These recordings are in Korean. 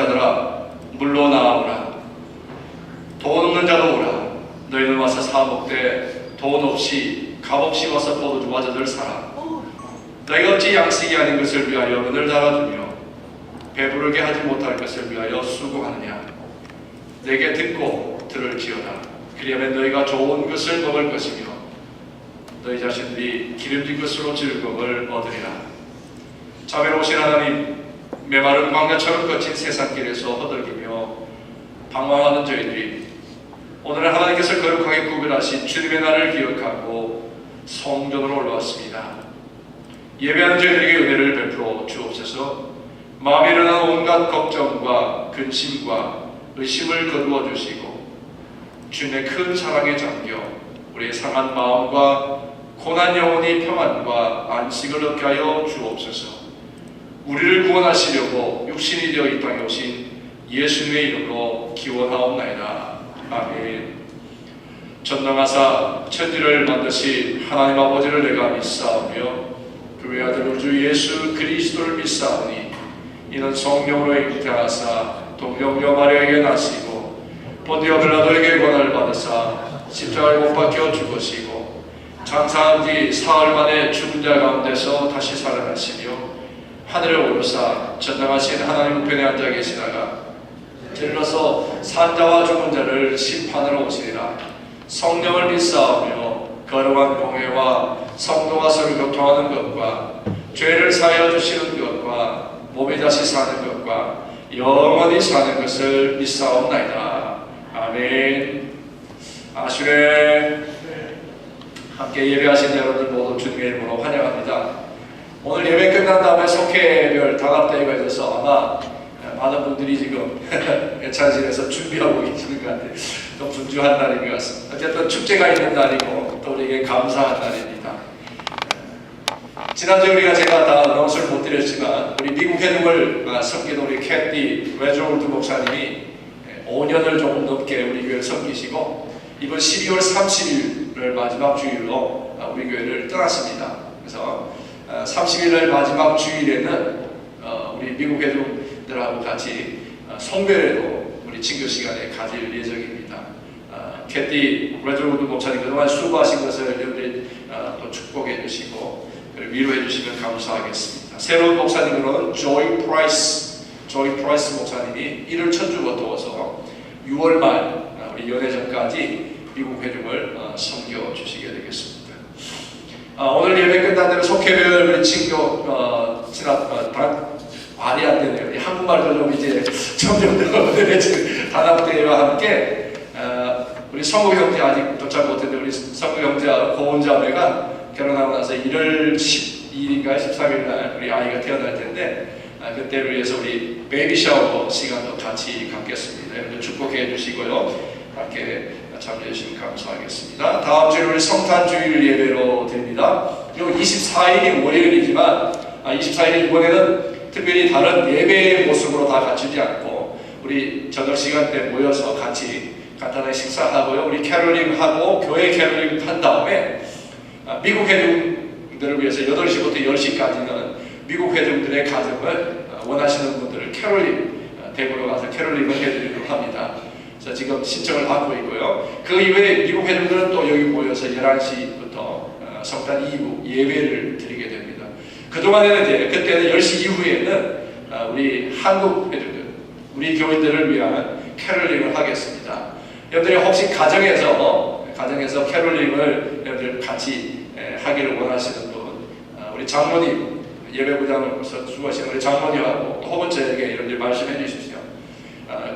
자들아 물러나오라. 돈 없는 자도 오라. 너희는 와서 사 먹되 돈 없이 값없이 와서 포도주와 젖을 사라. 너희가 어찌 양식이 아닌 것을 위하여 은을 달아주며 배부르게 하지 못할 것을 위하여 수고하느냐. 내게 듣고 들을지어다. 그리하면 너희가 좋은 것을 먹을 것이며 너희 자신들이 기름진 것으로 즐거움을 얻으리라. 자비로우신 하나님, 메마른 광야처럼 거친 세상길에서 허덕이며 방황하는 저희들이 오늘 하나님께서 거룩하게 구별하신 주님의 날을 기억하고 성전으로 올라왔습니다. 예배하는 저희들에게 은혜를 베풀어 주옵소서. 마음에 일어나는 온갖 걱정과 근심과 의심을 거두어 주시고 주님의 큰 사랑에 잠겨 우리의 상한 마음과 고난 영혼이 평안과 안식을 얻게 하여 주옵소서. 우리를 구원하시려고 육신이 되어 이 땅에 오신 예수님의 이름으로 기원하옵나이다. 아멘. 전능하사 천지를 만드신 하나님 아버지를 내가 믿사오며 그의 아들 우리 주 예수 그리스도를 믿사오니 이는 성령으로 잉태하사 동정녀 마리아에게 나시고 본디오 빌라도에게 권한을 받으사 십자가에 못 박혀 죽으시고 장사한 뒤 사흘 만에 죽은 자 가운데서 다시 살아나시며 하늘에 오르사 전능하신 하나님 우편에 앉아 계시다가 들러서 산자와 죽은 자를 심판하러 오시리라. 성령을 믿사오며 거룩한 공회와 성도가 서로 교통하는 것과 죄를 사하여 주시는 것과 몸이 다시 사는 것과 영원히 사는 것을 믿사옵나이다. 아멘. 아슈레. 함께 예배하신 여러분들 모두 주님의 이름으로 환영합니다. 오늘 예배 끝난 다음에 속회별 단합대회가 있어서 아마 많은 분들이 지금 예찬실에서 준비하고 계시는 것 같아요. 좀 분주한 날인 것 같습니다. 어쨌든 축제가 있는 날이고 또 우리에게 감사한 날입니다. 지난주에 우리가 제가 다 announc을 못 드렸지만 우리 미국 회중을 섬기는 우리 캐티 웨저홀드 목사님이 5년을 조금 넘게 우리 교회를 섬기시고 이번 12월 30일을 마지막 주일로 우리 교회를 떠났습니다. 그래서 30일날 마지막 주일에는 우리 미국 회중들하고 같이 성별회도 우리 친교 시간에 가질 예정입니다. 캐티 웨저홀드 목사님 그동안 수고하신 것을 여러분들이 또 축복해 주시고 위로해 주시면 감사하겠습니다. 새로운 목사님으로는 조이 프라이스 목사님이 이를 천주가 도와서 6월 말 우리 연회전까지 미국 회중을 섬겨 주시게 되겠습니다. 오늘 예배 끝난 대로 속회별 우리 친교 말이 안 되네요. 한국말도 좀 이제 점점 더 늘어지는 단합대회와 함께 우리 성우 형제 아직 도착 못했는데 우리 성우 형제와 고은 자매가 결혼하고 나서 1월 12일인가 13일 날 우리 아이가 태어날 텐데 그때를 위해서 우리 베이비 샤워 시간도 같이 갖겠습니다. 여러분 축복해 주시고요. 함께 참여해 주시면 감사하겠습니다. 다음 주에 우리 성탄 주일 예배로 드립니다. 그리고 24일이 월요일이지만 24일 이번에는 특별히 다른 예배의 모습으로 다 갖추지 않고 우리 저녁 시간 때 모여서 같이 간단하게 식사하고요. 우리 캐롤링하고 교회 캐롤링 한 다음에 미국 회중들을 위해서 8시부터 10시까지는 미국 회중들의 가정을 원하시는 분들을 캐롤링 대구로 가서 캐롤링을 해드리도록 합니다. 그래서 지금 신청을 받고 있고요. 그 이외에 미국 회중들은 또 여기 모여서 11시부터 성탄 이후 예배를 드리게 됩니다. 그동안에는 이제 그때는 10시 이후에는 우리 한국 회중들, 우리 교인들을 위한 캐롤링을 하겠습니다. 여러분들이 혹시 가정에서 캐롤링을 여러분들 같이 하기를 원하시는 분, 우리 장모님, 예배부장으로서 수고하시는 우리 장모님하고 혹은 저에게 여러분들 말씀해 주십시오.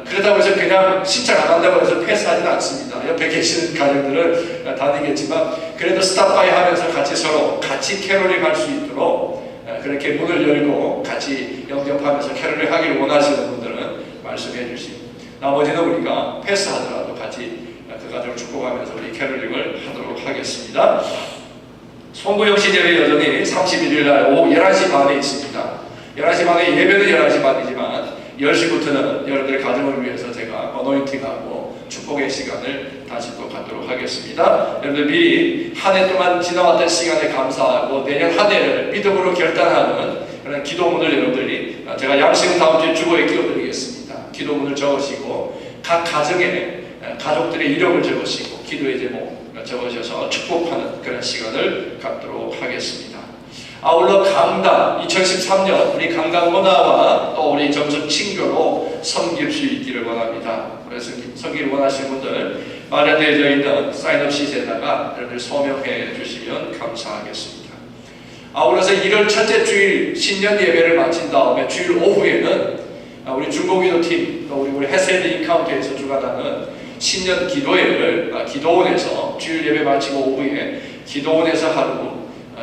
그렇다고 해서 그냥 신청 안 한다고 해서 패스하지는 않습니다. 옆에 계시는 가정들은 다니겠지만 그래도 스탑바이 하면서 서로 같이 캐롤링 할 수 있도록 그렇게 문을 열고 같이 영접하면서 캐롤링 하기를 원하시는 분들은 말씀해 주시고 나머지는 우리가 패스하더라도 같이 그 가정을 축복하면서 우리 캐롤링을 하도록 하겠습니다. 송구 역시 예배 여전히 31일 날 오후 11시 반에 있습니다. 11시 반에 예배는 11시 반이지만 10시부터는 여러분들의 가정을 위해서 제가 어노인팅하고 축복의 시간을 다시 또 갖도록 하겠습니다. 여러분들 미리 한 해 동안 지나왔던 시간에 감사하고 내년 한 해를 믿음으로 결단하는 그런 기도문을 여러분들이 제가 양식은 다음 주에 주보에 끼워드리겠습니다. 기도문을 적으시고 각 가족들의 이름을 적으시고 기도의 제목 적으셔서 축복하는 그런 시간을 갖도록 하겠습니다. 아울러 강단 2013년 우리 강단 문화와 또 우리 점수 친교로 섬길 수 있기를 원합니다. 그래서 섬기를 원하시는 분들 마련되어 있는 사인업 시트에다가 여러분들 서명해 주시면 감사하겠습니다. 아울러서 1월 첫째 주일 신년 예배를 마친 다음에 주일 오후에는 우리 중보기도팀 또 우리 헤세드 인카운트에서 주관하는 신년 기도회를 기도원에서 주일 예배 마치고 오후에 기도원에서 하루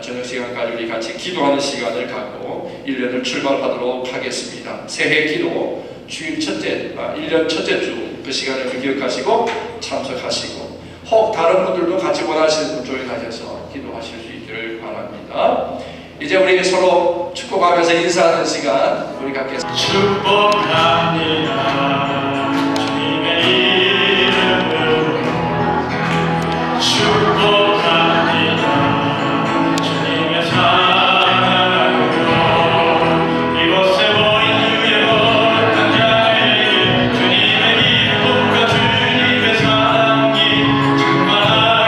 저녁 시간까지 우리 같이 기도하는 시간을 갖고 1년을 출발하도록 하겠습니다. 새해 기도 주일 첫째 1년 첫째 주 그 시간을 기억하시고 참석하시고 혹 다른 분들도 같이 원하시는 분 조인하셔서 기도하실 수 있기를 바랍니다. 이제 우리 서로 축복하면서 인사하는 시간 우리 갖게 축복합니다. 주님의 이름으로 축복합니다. 주님의 사랑으로 이곳에 모인 주의 거룩한 자에게 주님의 기쁨과 주님의 사랑이 충만하게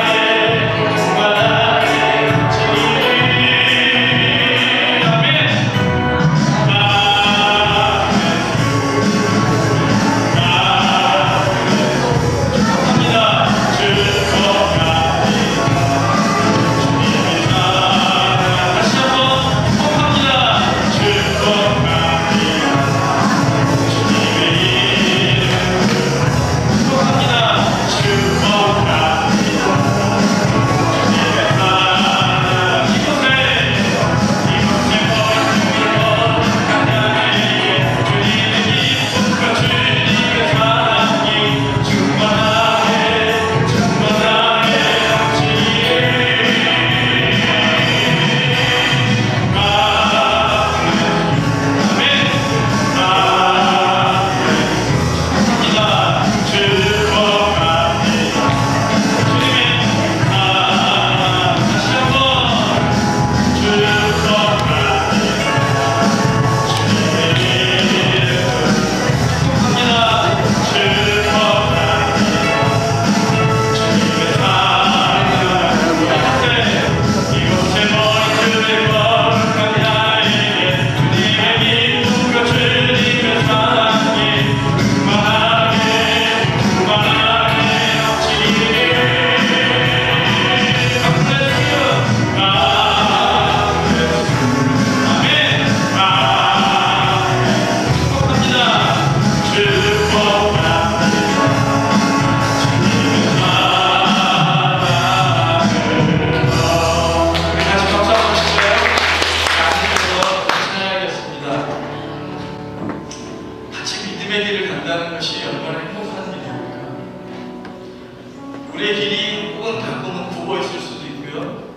우리의 길이 혹은 가끔은 굽어 있을 수도 있고요.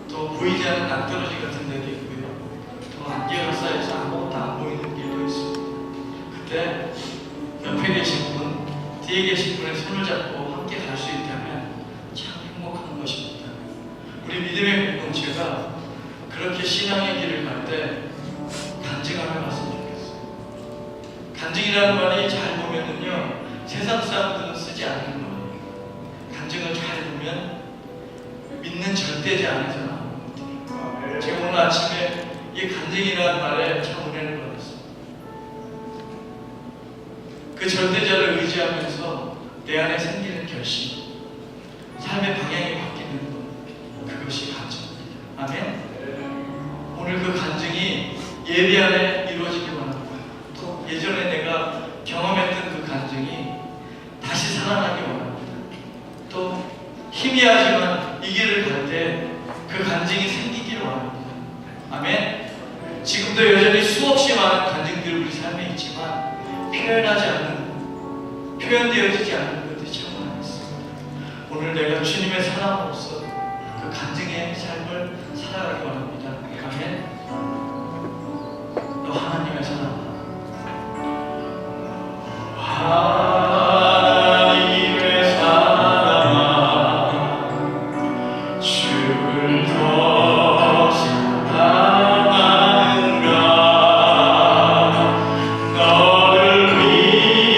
또 보이지 않는 낭떠러지 같은 데도 있고요. 또 안개가 쌓여서 아무것도 안 보이는 길도 있습니다. 그때 옆에 계신 분, 뒤에 계신 분의 손을 잡고 함께 갈 수 있다면 참 행복한 것입니다. 우리 믿음의 공동체가 그렇게 신앙의 길을 갈 때 간증하며 갔으면 좋겠어요. 간증이라는 말이 잘 보면은요, 세상 사람들은 쓰지 않는 말이에요. 간증을 잘 보면 믿는 절대자 안에서 나오는 것들이에요. 제가 오늘 아침에 이 간증이라는 말에 참 은혜를 받았어요. 그 절대자를 의지하면서 내 안에 생기는 결심, 삶의 방향이 바뀌는 것, 그것이 간증입니다. 아멘. 오늘 그 간증이 예배 안에 이루어지기 원합니다. 또 예전에 내가 경험했던 그 간증이 다시 살아나기 원합니다. 또 희미하지만 이 길을 갈 때 그 간증이 생기기를 원합니다. 아멘. 지금도 여전히 수없이 많은 간증들이 우리 삶에 있지만 표현하지 않는, 표현되어지지 않는 것들이 참 많이 있습니다. 오늘 내가 주님의 사람으로서 그 간증의 삶을 살아가기 원합니다. 아멘. 너 하나님의 사람. 하나님의 사람아, 주를 더 사랑하는가. 너를 위해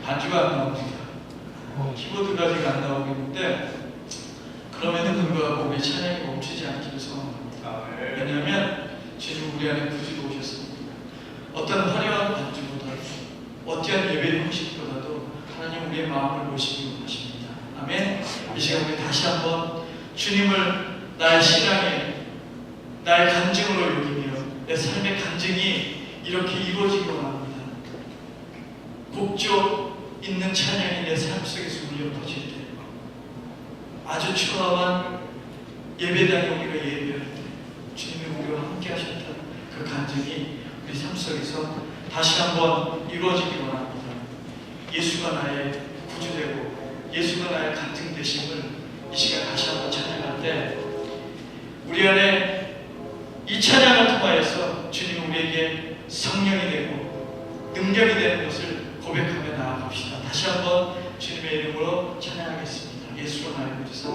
반주가 안 나옵니다. 키보드가 아직 안 나오겠는데 그럼에도 불구하고 우리 찬양이 멈추지 않기를 소원합니다. 왜냐하면 주님 우리 안에 구주로 오셨습니다. 어떤 화려한 반주보다 어떠한 예배 형식보다도 하나님 우리의 마음을 보시기 원하십니다. 아멘. 이 시간 우리 다시 한번 주님을 나의 신앙의 나의 간증으로 여기며 내 삶의 간증이 이렇게 이루어지기 원합니다. 곡조 있는 찬양이 내 삶 속에서 울려 퍼질 때 아주 초라한 예배당에 우리가 예배할 때 주님이 우리와 함께 하셨던 그 간증이 우리 삶 속에서 다시 한번 이루어지기 원합니다. 예수가 나의 구주되고 예수가 나의 간증 되심을 이 시간 다시 한번 찬양할 때 우리 안에 이 찬양을 통하여서 주님 우리에게 성령이 되고 능력이 되는 것을 고백하며 나아갑시다. 다시 한번 주님의 이름으로 찬양하겠습니다. 예수로 나의 구주사.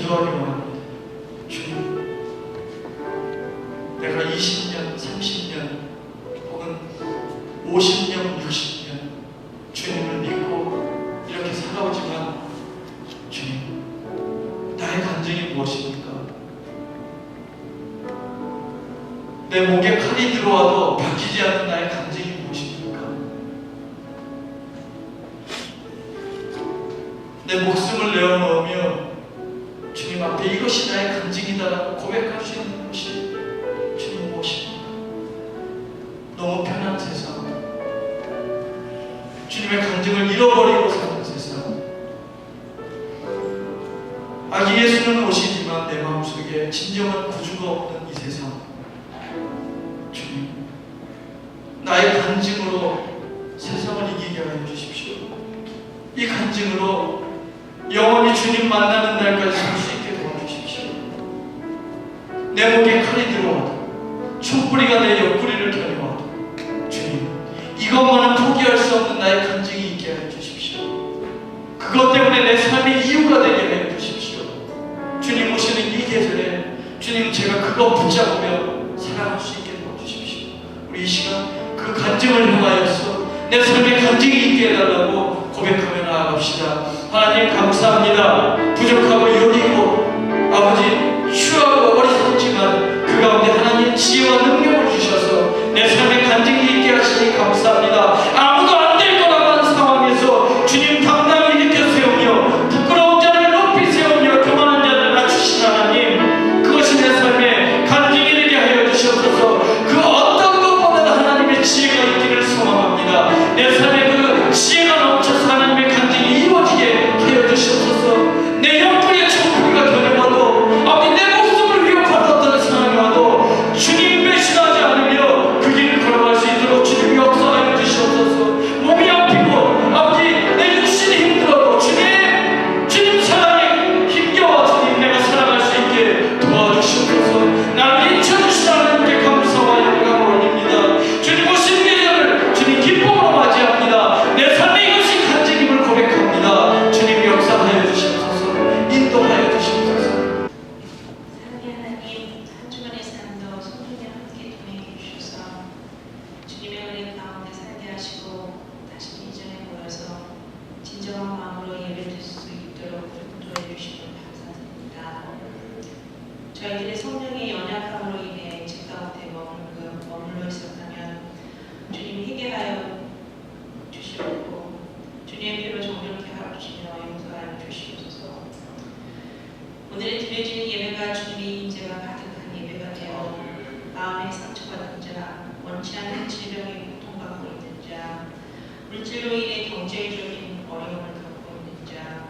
기도하기 원합니다. 나의 간증이 무엇입니까? 내 목에 칼이 들어와도 바뀌지 않는 나의 간증이 무엇입니까? 내 목숨을 내어놓으며 주님 앞에 이것이 나의 간증이다라고 고백할 수 있는 것이 주님 무엇입니까? 너무 편한 세상, 주님의 간증을 잃어버리고 사는 세상, 아기 예수는 오시지만 내 마음속에 진정한 구주가 없는 이 세상, 주님, 나의 간증으로 세상을 이기게 하여 주십시오. 이 간증으로 영원히 주님 만나는 날까지 살 수 있게 도와주십시오. 내 목에 칼이 들어와도, 촛불이가 내 옆구리를 겨누어도 주님, 이것만은 포기할 수 없는 나의 간증이 있게 하여 주십시오. 그것 때문에 내 삶의 이유가 되게 하여 주십시오. 주님 오시는 이 계절에 주님, 제가 그것 붙잡으며 살아갈 수 있게 도와주십시오. 우리 이 시간 그 간증을 향하여서 내 삶의 간증이 있게 해달라고 고백하며 나아갑시다. 하나님 감사합니다. 부족하고 여기고 아버지 추하고 어리석지만 그 가운데 하나님 지혜와 능력을 주셔서 내 삶의 간증이 있게 하시니 감사합니다. 아무도 안 될 거라고 하는 상황에서 주님 당당히 일으켜 세우며 부끄러운 자를 높이 세우며 교만한 자를 낮추신 하나님, 그것이 내 삶의 간증이 되게 하여 주시옵소서. 그 어떤 것보다 하나님의 지혜가 있기를 소망합니다. 내 삶에 그 지혜가 넘쳐서 하나님의 간증이 이루어지게 하여 주시옵소서. 내 옆구리에 촛불이가 겨누어도 아버지 내 목숨을 위협하는 어떤 상황이 와도 주님 배신하지 않으며 그 길을 걸어갈 수 있도록 주님 역사하여 주시옵소서. 몸이 아프고 아버지 내 육신이 힘들어도 주님 사랑에 힘겨워 주님 내가 살아갈 수 있게 도와주시옵소서. 나를 잊혀주시지 않으님께 감사와 영광을 올립니다. 주님 오신 계절을 주님 기쁨으로 맞이합니다. 내 삶의 이것이 간증임을 고백합니다. 주님 역사하여 주시옵소서. 인도하여 주시옵소서. 사랑의 하나님, 한 주간의 삶도 성령님 함께 동행해 주셔서 주님의 은혜 가운데 살게 하시고 다시 이전에 모여서 진정한 마음으로 예배드릴 수 있도록 인도해 주시고 감사드립니다. 저희들의 성령의 연약함으로 인해 제 가운데 머물러 있었다면 주님 회개하여 주시옵고 주님의 피로 정결케 하여 주시며 용서하여 주시옵소서. 오늘 드려지는 예배가 주님의 인재가 가득한 예배가 되어 마음에 상처받은 자, 원치 않는 질병에 고통받고 있는 자, 물질로 인해 경제적인 어려움을 겪고 있는 자,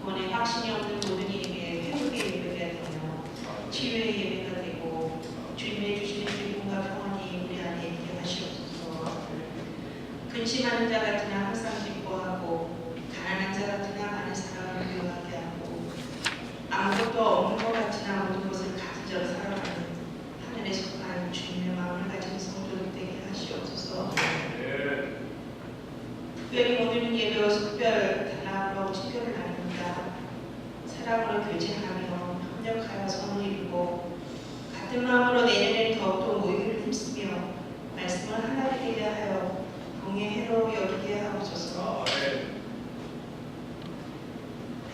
구원의 확신이 없는 모든 이에게 회복의 예배가 되며 치유의 예배가 되고 주님의 주시는 기쁨과 평안이 우리 안에 있게 하시옵소서. 근심하는 자 같으나 항상 기뻐하고 가난한 자 같으나 많은 사랑을 부여하게 하고 아무것도 없는 것 같으나 모든 것을 가진 자로 살아가는 하늘에 속한 주님의 마음을 가진 성도들 되게 하시옵소서. 특별히 오늘은 예배와 숙별 단합으로 친교를 나눕니다. 사랑으로 교제하며 협력하여 선을 이루고 같은 마음으로 내년에는 더욱더 모임을 힘쓰며 말씀을 하나가 되게 하여 공의 해로 여기게 하옵소서.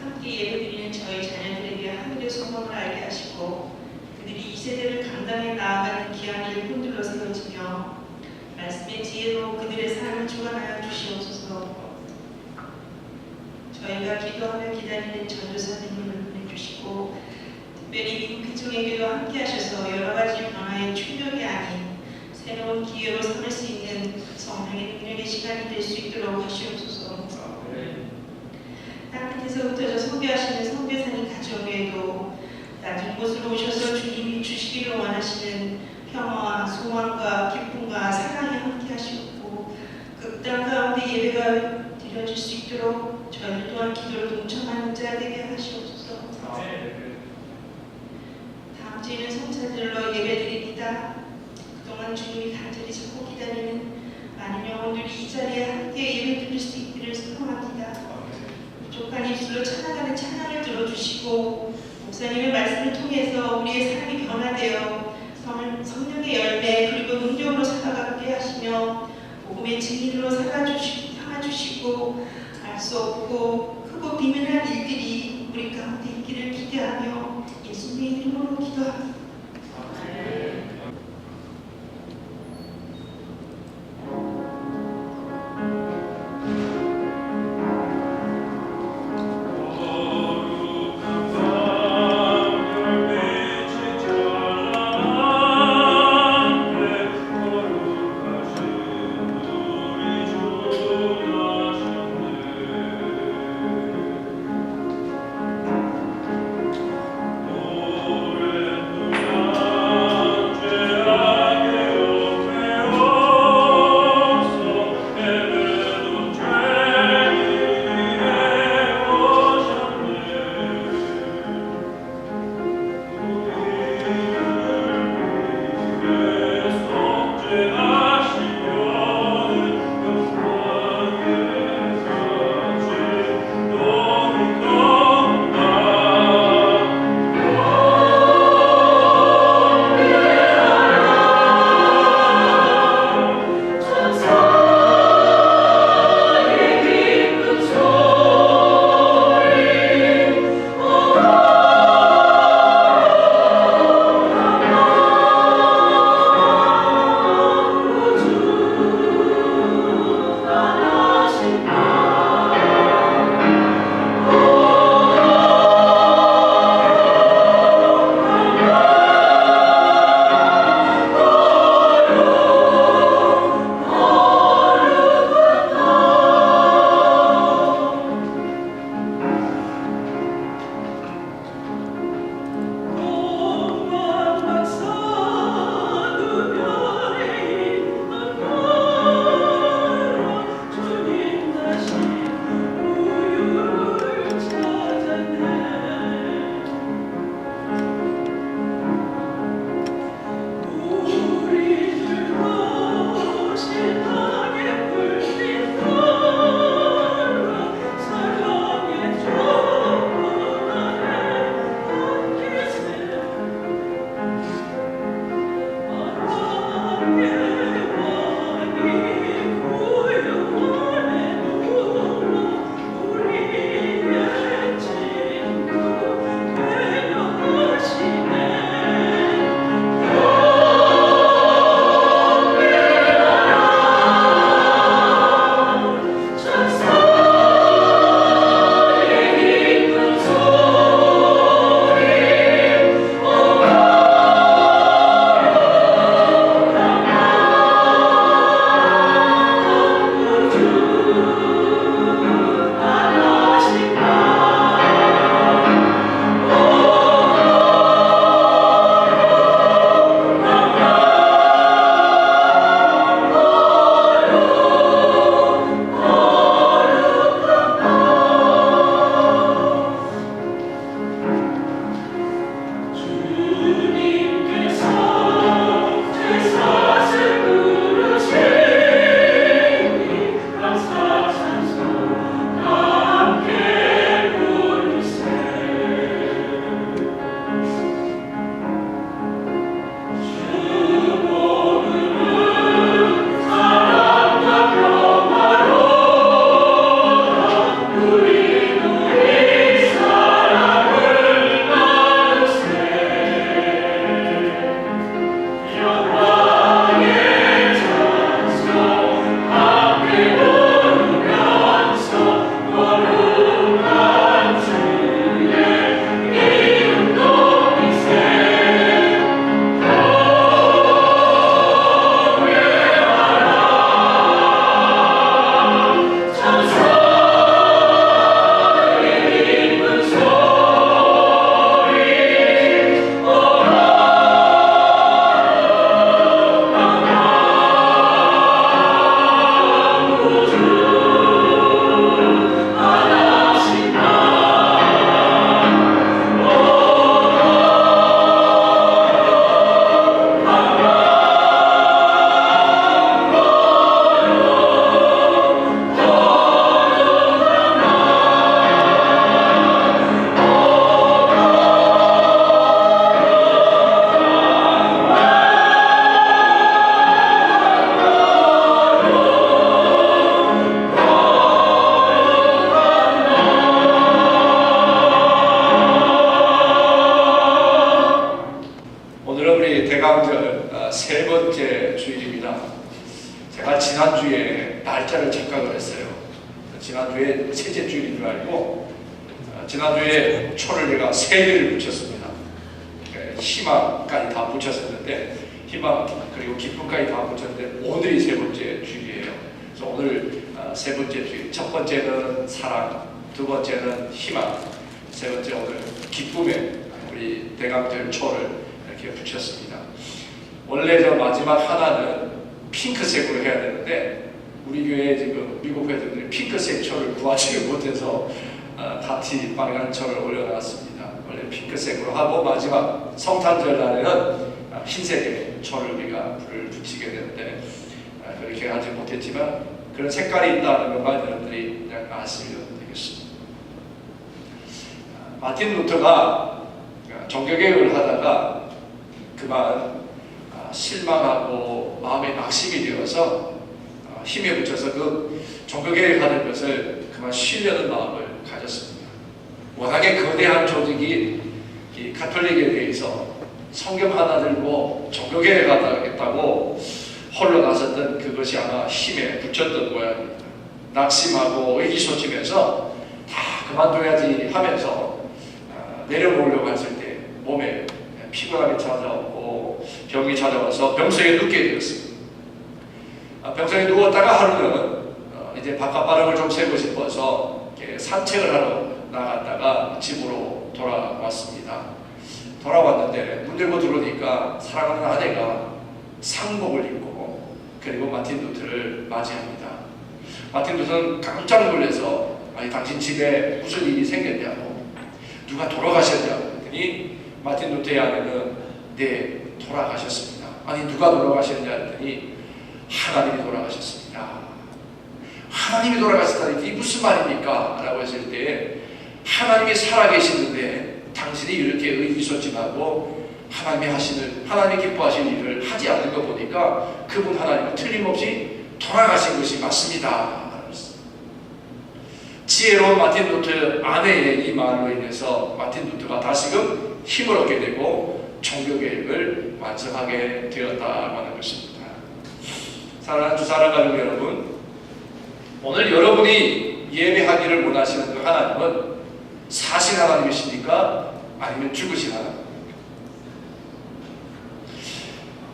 함께 예배드리는 저희 자녀들에게 하늘의 소망을 알게 하시고 그들이 이 세대를 감당해 나아가는 기한을 흔들러 세워지며 말씀의 지혜로 그들의 삶을 주관하여 주시옵소서. 저희가 기도하며 기다리는 전도사님을 보내주시고 특별히 민크중에게도 함께 하셔서 여러 가지 변화의 충격이 아닌 새로운 기회로 삼을 수 있는 성령의 능력의 시간이 될 수 있도록 하시옵소서. 땅끝에서 흩어져 선교하시는 선교사님 가정에도 낮은 곳으로 오셔서 주님이 주시기를 원하시는 평화와 소망과 기쁨과 사랑이 함께 하시고 그 땅 가운데 예배가 드려질 수 있도록 저희들 또한 기도를 동참하는 자 되게 하시옵소서. 다음 주에는 성찬들로 예배드립니다. 그동안 주님이 간절히 찾고 기다리는 많은 영혼들이 이 자리에 함께 예배드릴 수 있기를 소망합니다. 부족한 입술로 찬양하는 찬양을 들어주시고 목사님의 말씀을 통해서 우리의 삶이 변화되어 성령의 열매 그리고 능력으로 살아가게 하시며 복음의 증인으로 살아주시고 알 수 없고 크고 비밀한 일들이 우리 가운데 있기를 기대하며 예수님의 이름으로 기도합니다. 세 번째 주일입니다. 제가 지난주에 날짜를 착각을 했어요. 지난주에 셋째 주일인 줄 알고 지난주에 초를 제가 3개를 붙였습니다. 희망까지 다 붙였었는데 희망 그리고 기쁨까지 다 붙였는데 오늘이 세 번째 주일이에요. 그래서 오늘 세 번째 주일, 첫 번째는 사랑, 두 번째는 희망, 세 번째 오늘 기쁨에 우리 대강절 초를 이렇게 붙였습니다. 원래 저 마지막 하나는 핑크색으로 해야 되는데 우리 교회 지금 미국 회원들이 핑크색 초를 구하지 못해서 같이 빨간 초를 올려놨습니다. 원래 핑크색으로 하고 마지막 성탄절 날에는 흰색의 초를 우리가 불을 붙이게 되는데 그렇게 하지 못했지만 그런 색깔이 있다는 것만 여러분들이 그냥 아시면 되겠습니다. 마틴 루터가 종교개혁을 하다가 그만 실망하고 마음에 낙심이 되어서 힘에 붙여서 그 종교개혁하는 것을 그만 쉬려는 마음을 가졌습니다. 워낙에 거대한 조직이 이 가톨릭에 대해서 성경 하나 들고 종교개혁하겠다고 홀로 나섰던 그것이 아마 힘에 붙였던 모양입니다. 낙심하고 의기소침해서 다 그만둬야지 하면서 내려놓으려고 했을 때 몸에 피곤함이 찾아오고 병이 찾아와서 병석에 눕게 되었습니다. 병석에 누웠다가 하루는 이제 바깥바람을 좀 쐬고 싶어서 산책을 하러 나갔다가 집으로 돌아왔습니다. 돌아왔는데 문 열고 들어오니까 사랑하는 아내가 상복을 입고 그리고 마틴 루터를 맞이합니다. 마틴 루터는 깜짝 놀라서 아니 당신 집에 무슨 일이 생겼냐고 누가 돌아가셨냐고 했더니 마틴 루터의 아내는 네 돌아가셨습니다. 아니 누가 돌아가셨냐 했더니 하나님이 돌아가셨습니다. 하나님이 돌아가셨다니 이게 무슨 말입니까? 라고 했을 때 하나님이 살아계시는데 당신이 이렇게 의기소침하고 하나님이 하시는 하나님이 기뻐하시는 일을 하지 않는 거 보니까 그분 하나님은 틀림없이 돌아가신 것이 맞습니다. 지혜로운 마틴 루터 아내의 이 말로 인해서 마틴 루터가 다시금 힘을 얻게 되고 종교개혁을 완성하게 되었다고 하는 것입니다. 사랑하는 주사랑가족 여러분, 오늘 여러분이 예배하기를 원하시는 그 하나님은 사신 하나님이십니까? 아니면 죽으신 하나님?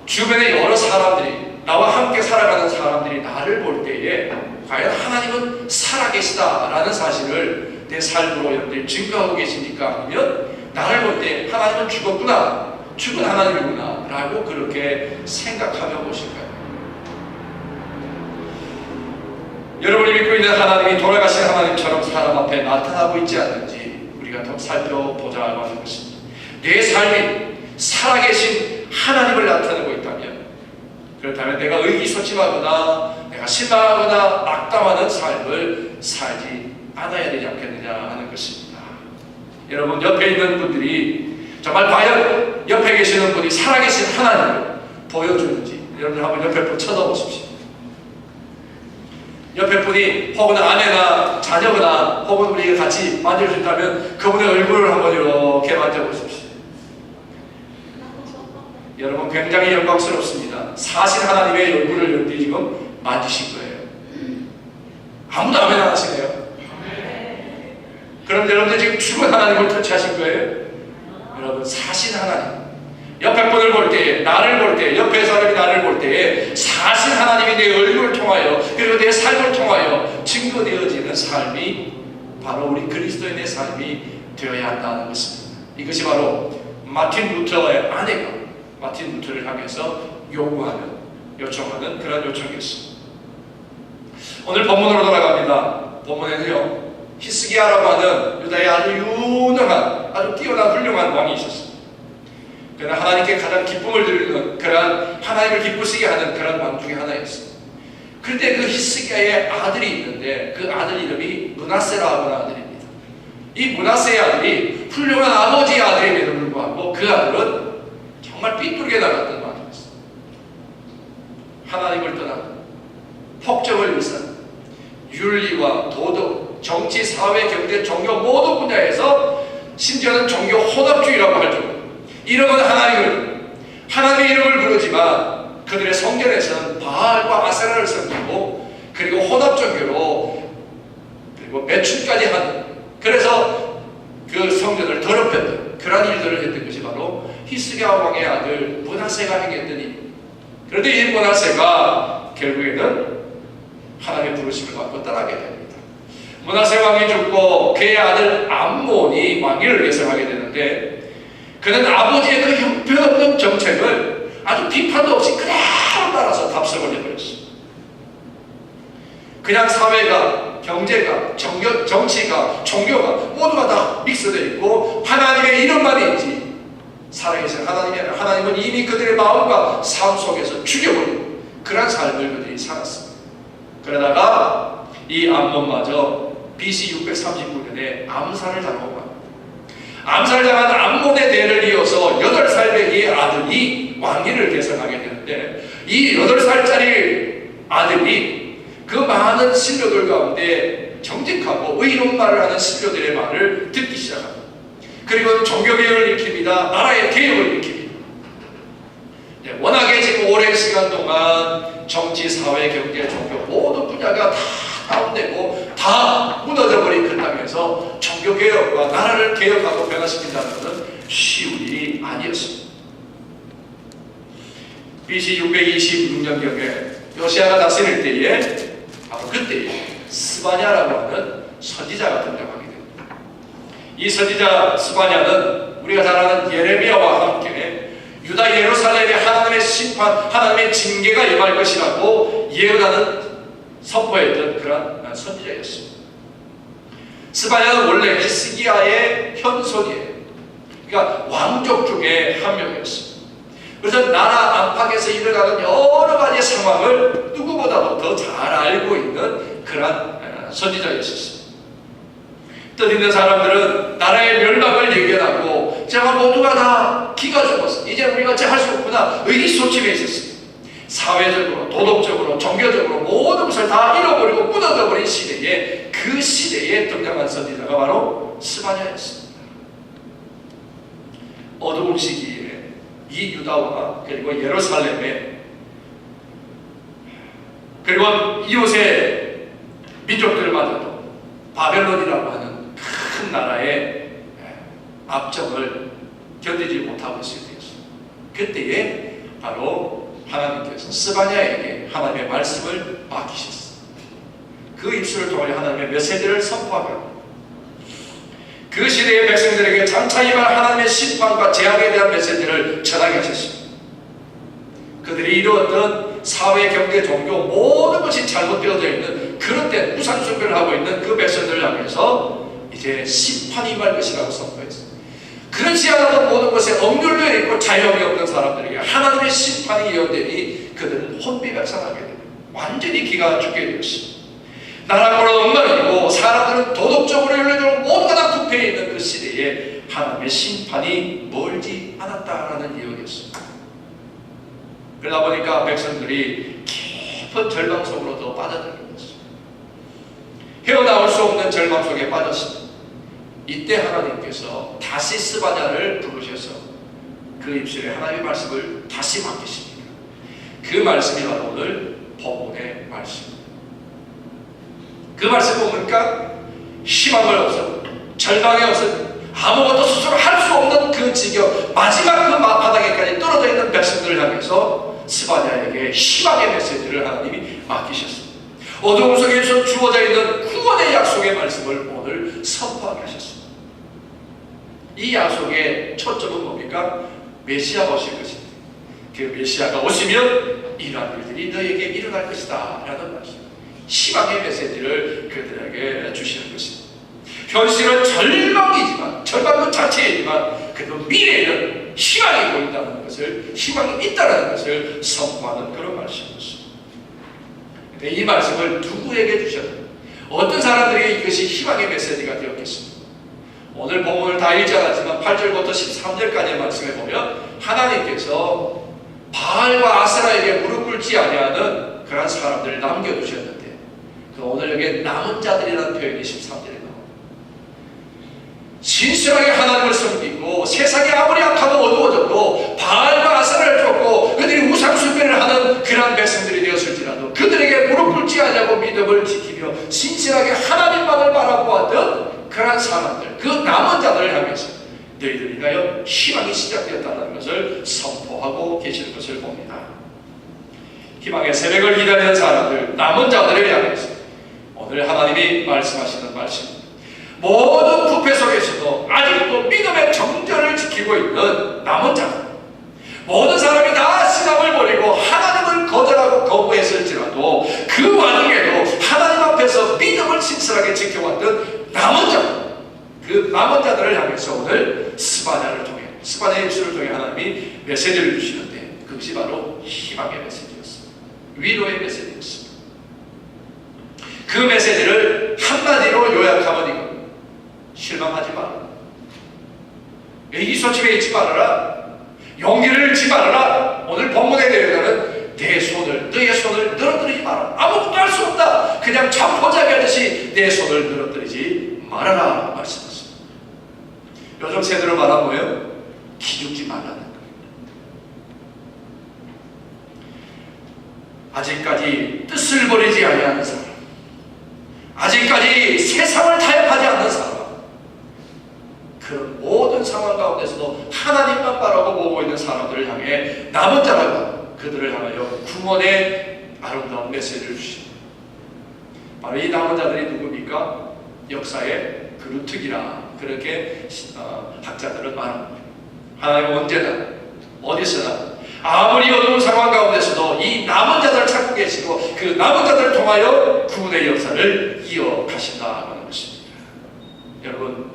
주변의 여러 사람들이 나와 함께 살아가는 사람들이 나를 볼 때에 과연 하나님은 살아계시다라는 사실을 내 삶으로 여러분들이 증거하고 계십니까? 아니면 나를 볼 때 하나님은 죽었구나, 죽은 하나님이구나 라고 그렇게 생각하며 보실까요? 여러분이 믿고 있는 하나님이 돌아가신 하나님처럼 사람 앞에 나타나고 있지 않는지 우리가 더 살펴보자고 하는 것입니다. 내 삶이 살아계신 하나님을 나타내고 있다면, 그렇다면 내가 의기소침하거나 내가 실망하거나 낙담하는 삶을 살지 않아야 되지 않겠느냐 하는 것입니다. 여러분 옆에 있는 분들이 정말 과연 옆에 계시는 분이 살아계신 하나님을 보여주는지 여러분 한번 옆에 분 쳐다보십시오. 옆에 분이 혹은 아내나 자녀거나 혹은 우리가 같이 만져주신다면 그분의 얼굴을 한번 이렇게 만져보십시오. 여러분 굉장히 영광스럽습니다. 사실 하나님의 얼굴을 여러분들이 지금 만지신 거예요. 아무도 아멘 안 하시네요. 그럼 여러분들 지금 죽은 하나님을 터치하신 거예요? 여러분 사실 하나님, 옆에 분을 볼 때, 나를 볼 때, 옆에 사람이 나를 볼 때에 사실 하나님이 내 얼굴을 통하여 그리고 내 삶을 통하여 증거되어지는 삶이 바로 우리 그리스도인의 삶이 되어야 한다는 것입니다. 이것이 바로 마틴 루터의 아내가 마틴 루터를 향해서 요청하는 그런 요청이었습니다. 오늘 본문으로 돌아갑니다. 본문에는요, 히스기야라고 하는 유다의 아주 유능한, 아주 뛰어난 훌륭한 왕이 있었습니다. 그러나 하나님께 가장 기쁨을 드리는 그러한 하나님을 기쁘시게 하는 그런 왕 중에 하나였습니다. 그런데 그 히스기야의 아들이 있는데 그 아들 이름이 므낫세라고 하는 아들입니다. 이 므낫세의 아들이 훌륭한 아버지의 아들임에도 불구하고 그 아들은 정말 삐뚤게 나갔던 왕이었습니다. 하나님을 떠나고 폭정을 일삼 윤리와 도덕, 정치, 사회, 경제, 종교 모든 분야에서 심지어는 종교 혼합주의라고 할 정도 이런 하나님을 하나님의 하나님의 이름을 부르지만 그들의 성전에서는 바알과 아세라를 섬기고 그리고 혼합종교로 그리고 매춘까지 하는, 그래서 그 성전을 더럽혔던 그러한 일들을 했던 것이 바로 히스기야 왕의 아들 므낫세가 행했던 일. 그런데 이 므낫세가 결국에는 하나님의 부르심을 받고 떠나게 됩니다. 므낫세 왕이 죽고 그의 아들 암몬이 왕위를 계승하게 되는데, 그는 아버지의 그 형편없는 정책을 아주 비판도 없이 그대로 따라서 답석을 해버렸어요. 그냥 사회가, 경제가, 정치가, 종교가 모두가 다 믹스되어 있고 하나님의 이름만 있지 살아계신 하나님은 이미 그들의 마음과 삶 속에서 죽여버리고 그런 삶을 그들이 살았습니다. 그러다가 이 암몬마저 BC 639년에 암살을 당하고 갑니다. 암살당한 암몬의 대를 이어서 8살 배기의 아들이 왕위를 계승하게 되는데, 이 8살짜리 아들이 그 많은 신료들 가운데 정직하고 의로운 말을 하는 신료들의 말을 듣기 시작합니다. 그리고 종교개혁을 일으킵니다. 나라의 개혁을 일으킵니다. 워낙에 지금 오랜 시간 동안 정치, 사회, 경제, 종교 모든 분야가 다 다운되고 다 무너져버린 그 땅에서 종교개혁과 나라를 개혁하고 변화시킨다는 것은 쉬운 일이 아니었습니다. BC 626년경에 요시아가 다스릴 때에 바로 그때 스바냐라고 하는 선지자가 등장하게 됩니다. 이 선지자 스바냐는 우리가 잘 아는 예레미야와 함께 유다 예루살렘에 하나님의 심판, 하나님의 징계가 임할 것이라고 예언하는 선포했던 그런 선지자였습니다. 스바냐는 원래 히스기야의 현손이에요. 그러니까 왕족 중에 한 명이었습니다. 그래서 나라 안팎에서 일어나는 여러 가지 상황을 누구보다도 더 잘 알고 있는 그런 선지자였습니다. 뜻있는 사람들은 나라의 멸망을 예견하고 제가 모두가 다 기가 죽었어, 이제 우리가 할 수 없구나 의기소침해 있었습니다. 사회적으로, 도덕적으로, 종교적으로 모든 것을 다 잃어버리고 무너져버린 시대에, 그 시대에 등장한 선지자가 바로 스바냐였습니다. 어두운 시기에 이 유다와 그리고 예루살렘에 그리고 이웃의 민족들마저도 바벨론이라고 하는 큰 나라의 압정을 견디지 못하고 있을 때였습니다. 그때에 바로 하나님께서 스바냐에게 하나님의 말씀을 맡기셨어요. 그 입술을 통해 하나님의 메시지를 선포하게 합니다. 그 시대의 백성들에게 장차 임할 하나님의 심판과 재앙에 대한 메시지를 전하게 하셨습니다. 그들이 이루었던 사회, 경제, 종교 모든 것이 잘못되어져 있는 그런 때 우상숭배를 하고 있는 그 백성들을 향해서 이제 심판이 임할 것이라고 선포했어요. 그렇지 않아도 모든 것에 억눌려 있고 자유함이 없는 사람들에게 하나님의 심판이 예언되니 그들은 혼비백산하게 됩니다. 완전히 기가 죽게 되었습니다. 나라고는 엉망이고 사람들은 도덕적으로 윤리적으로 모두가 다 부패해 있는 그 시대에 하나님의 심판이 멀지 않았다라는 예언이었습니다. 그러다 보니까 백성들이 깊은 절망 속으로 더 빠져들게 됐습니다. 헤어나올 수 없는 절망 속에 빠졌습니다. 이때 하나님께서 다시 스바냐를 부르셔서 그 입술에 하나님의 말씀을 다시 맡기십니다. 그 말씀이 바로 오늘 본문의 말씀입니다. 그 말씀 보니까 희망을 없어, 절망이 없어, 아무것도 스스로 할 수 없는 그 지경, 마지막 그 바닥에까지 떨어져 있는 백성들을 향해서 스바냐에게 희망의 메시지를 하나님이 맡기셨습니다. 어두움 속에서 주어져 있는 구원의 약속의 말씀을 오늘 선포하게 하셨습니다. 이 약속의 초점은 뭡니까? 메시아가 오실 것입니다. 그 메시아가 오시면 이러한 일들이 너에게 일어날 것이다 라는 말씀, 희망의 메시지를 그들에게 주시는 것입니다. 현실은 절망이지만, 절망 그 자체이지만 그래도 미래에는 희망이 보인다는 것을, 희망이 있다는 것을 선포하는 그런 말씀이었습니다. 근데 이 말씀을 누구에게 주셨는가? 어떤 사람들에게 이것이 희망의 메시지가 되었겠습니까? 오늘 본문을 다 읽지 않았지만 8절부터 13절까지의 말씀에 보면 하나님께서 바알과 아세라에게 무릎 꿇지 아니하는 그런 사람들을 남겨두셨는데, 오늘 여기에 남은 자들이라는 표현이 13절에 나옵니다. 진실하게 하나님을 섬기고 세상이 아무리 악하고 어두워져도 바알과 아세라를 쫓고 너희들을 인하여 희망이 시작되었다는 것을 선포하고 계시는 것을 봅니다. 희망의 새벽을 기다리는 사람들, 남은 자들을 향해서 오늘 하나님이 말씀하시는 말씀입니다. 모든 부패 속에서도 아직도 믿음의 정절을 지키고 있는 남은 자들, 모든 사람이 다 신앙을 버리고 하나님을 거절하고 거부했을지라도 그 와중에도 하나님 앞에서 믿음을 신실하게 지켜왔던 남은 자들, 그 남은 자들을 향해서 오늘 스바냐를 통해, 스바냐의 입술을 통해 하나님이 메시지를 주시는데 그것이 바로 희망의 메시지였습니다. 위로의 메시지였습니다. 그 메시지를 한마디로 요약하면 이겁니다. 실망하지 말아라. 의기소침해 있지 말아라. 용기를 잃지 말아라. 오늘 본문의 내용은 너의 손을 늘어뜨리지 말아라. 아무것도 할 수 없다. 그냥 잠포자기 하듯이 내 손을 늘어뜨리지 말아라 말씀하십니다. 요즘 세대로 말하면 뭐예요? 기죽지 말라는 거예요. 아직까지 뜻을 버리지 아니하는 사람, 아직까지 세상을 타협하지 않는 사람, 그런 모든 상황 가운데서도 하나님만 바라보고 있는 사람들을 향해 남은 자라고 그들을 향하여 구원의 아름다운 메시지를 주십니다. 바로 이 남은 자들이 누굽니까? 역사의 그루트기라 그렇게 학자들은 말합니다. 하나님은 언제나 어디서나 아무리 어두운 상황 가운데서도 이 남은 자들을 찾고 계시고 그 남은 자들을 통하여 구원의 역사를 이어가신다는 것입니다. 여러분,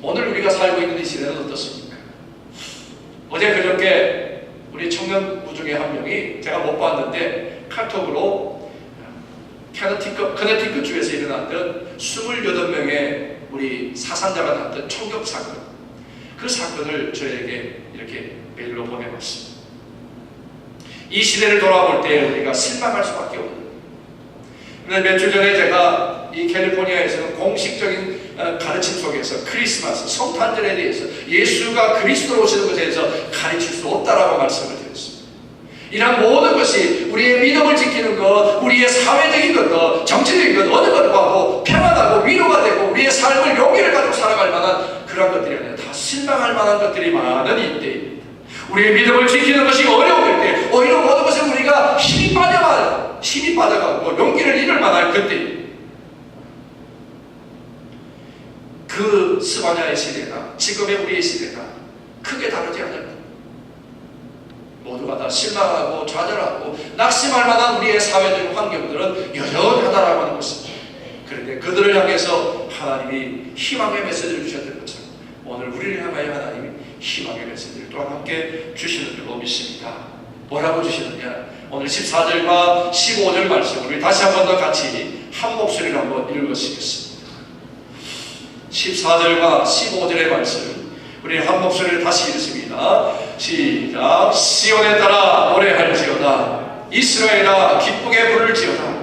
오늘 우리가 살고 있는 이 시대는 어떻습니까? 어제 그저께 우리 청년부 중에 한 명이 제가 못 봤는데 카톡으로 커네티컷 주에서 일어났던 28명의 우리 사상자가 났던 총격 사건, 그 사건을 저에게 이렇게 메일로 보내봤습니다. 이 시대를 돌아볼 때 우리가 실망할 수밖에 없는. 몇 주 전에 제가 이 캘리포니아에서는 공식적인 가르침 속에서 크리스마스, 성탄절에 대해서 예수가 그리스도로 오시는 것에 대해서 가르칠 수 없다라고 말씀을 드렸습니다. 이러한 모든 것이 우리의 믿음을 지키는 것, 우리의 사회적인 것, 정치적인 것, 어느 것과도 평안하고 위로가 되고 우리의 삶을 용기를 가지고 살아갈 만한 그런 것들이 아니라 다 실망할 만한 것들이 많은 이때입니다. 우리의 믿음을 지키는 것이 어려울 때, 오히려 모든 것을 우리가 힘이 빠져가고 용기를 잃을 만한 그때입니다. 그 스바냐의 시대나 지금의 우리의 시대가 크게 다르지 않을까. 모두가 다 실망하고 좌절하고 낙심할 만한 우리의 사회적인 환경들은 여전하다라고 하는 것입니다. 그런데 그들을 향해서 하나님이 희망의 메시지를 주셨던 것처럼 오늘 우리를 향하여 하나님이 희망의 메시지를 또한 함께 주시는 줄로 믿습니다. 뭐라고 주시느냐? 오늘 14절과 15절 말씀 우리 다시 한 번 더 같이 한 목소리로 한번 읽으시겠습니다. 14절과 15절의 말씀 우리 한 목소리를 다시 읽습니다. 시작. 시온에 따라 노래할지어다. 이스라엘아 기쁘게 부를지어다.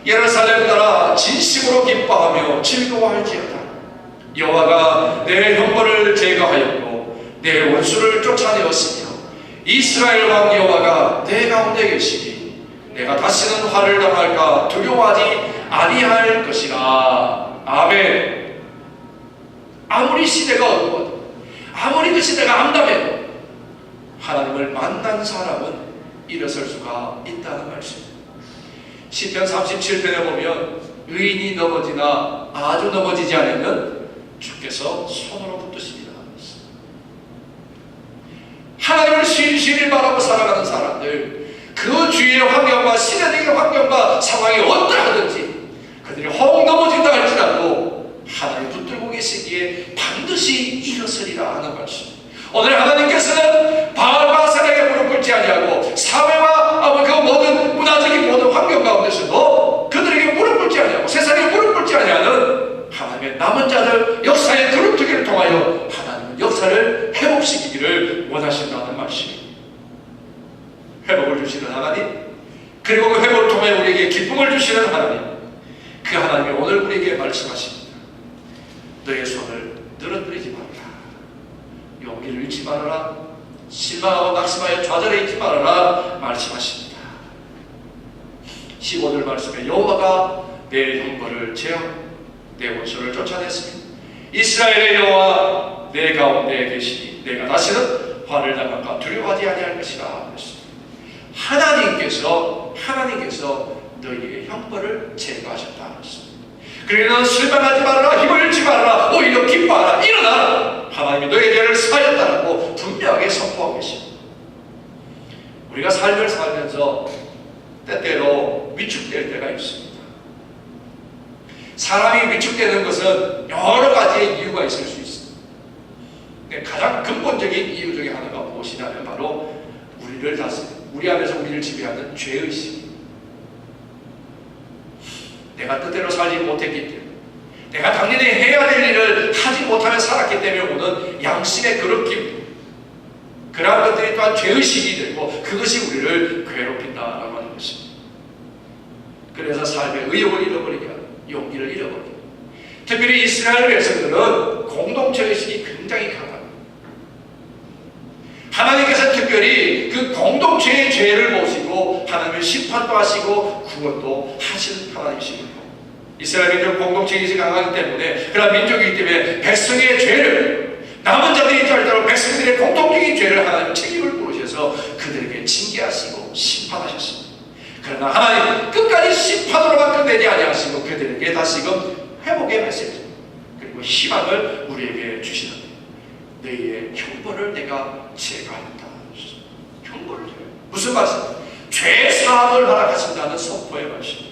예루살렘 따라 진심으로 기뻐하며 즐거워할지어다. 여호와가 내 형벌을 제거하였고 내 원수를 쫓아내었으며 이스라엘 왕 여호와가 내 가운데 계시니 내가 다시는 화를 당할까 두려워하지 아니할 것이라. 아멘. 아무리 시대가 어두워도 아무리 그 시대가 암담해도 하나님을 만난 사람은 일어설 수가 있다는 말씀입니다. 시편 37편에 보면 의인이 넘어지나 아주 넘어지지 않으면 주께서 손으로 붙드십니다. 하나님을 신실히 바라고 살아가는 사람들, 그 주위의 환경과 시대적인 환경과 상황이 어떠하든지 그들이 혹 넘어진다 할지라도 하나님 붙들고 계시기에 반드시 일어서리라 하는 말씀. 오늘 하나님께서는 바알과 세력에 무릎 꿇지 아니하고 사회와 그 모든 문화적인 모든 환경 가운데서도 그들에게 무릎 꿇지 아니하고 세상에 무릎 꿇지 아니하는 하나님의 남은 자들 역사의 그룹투기를 통하여 하나님은 역사를 회복시키기를 원하신다는 말씀입니다. 회복을 주시는 하나님, 그리고 그 회복을 통해 우리에게 기쁨을 주시는 하나님, 그 하나님이 오늘 우리에게 말씀하십니다. 너의 손을 늘어뜨리지 말라. 용기를 잃지 말아라. 실망하고 낙심하여 좌절해 있지 말아라 말씀하십니다. 15절 말씀에 여호와가 내 형벌을 제어 내 원수를 쫓아냈습니다. 이스라엘의 여호와 내 가운데 계시니 내가 다시는 화를 당할까 두려워하지 아니할 것이라 했습니다. 하나님께서 너희의 형벌을 제거하셨다 했습니다. 그러니 너는 실망하지 말라, 힘을 잃지 말라, 오히려 기뻐하라, 일어나라. 하나님이 너의 죄를 사하였다라고 분명하게 선포하고 계십니다. 우리가 삶을 살면서 때때로 위축될 때가 있습니다. 사람이 위축되는 것은 여러 가지의 이유가 있을 수 있습니다. 가장 근본적인 이유 중에 하나가 무엇이냐면 바로 우리를 다스리는, 우리 안에서 우리를 지배하는 죄의식입니다. 내가 뜻대로 살지 못했기 때문에, 내가 당연히 해야 될 일을 하지 못하며 살았기 때문에 오는 양심의 그릇김, 그러한 것들이 또한 죄의식이 되고 그것이 우리를 괴롭힌다라고 하는 것입니다. 그래서 삶의 의욕을 잃어버리게 하고 용기를 잃어버리고, 특별히 이스라엘 백성들은 공동체의식이 굉장히 강합니다. 하나님께서 특별히 그 공동체의 죄를 보시고 하나님을 심판도 하시고 구원도 하시는 하나님이십니다. 이스라엘 민족 공동체의식이 강하기 때문에, 그런 민족이기 때문에 백성의 죄를, 남은 자들이 절대로 백성들의 공통적인 죄를 하나님 책임을 물으셔서 그들에게 징계하시고 심판하셨습니다. 그러나 하나님 끝까지 심판으로만 끝내지 아니하시고 그들에게 다시금 회복의 메시지 그리고 희망을 우리에게 주시는데, 너희의 형벌을 내가 제거한다. 형벌을 제거. 무슨 말씀? 죄 사함을 허락하신다는 선포의 말씀.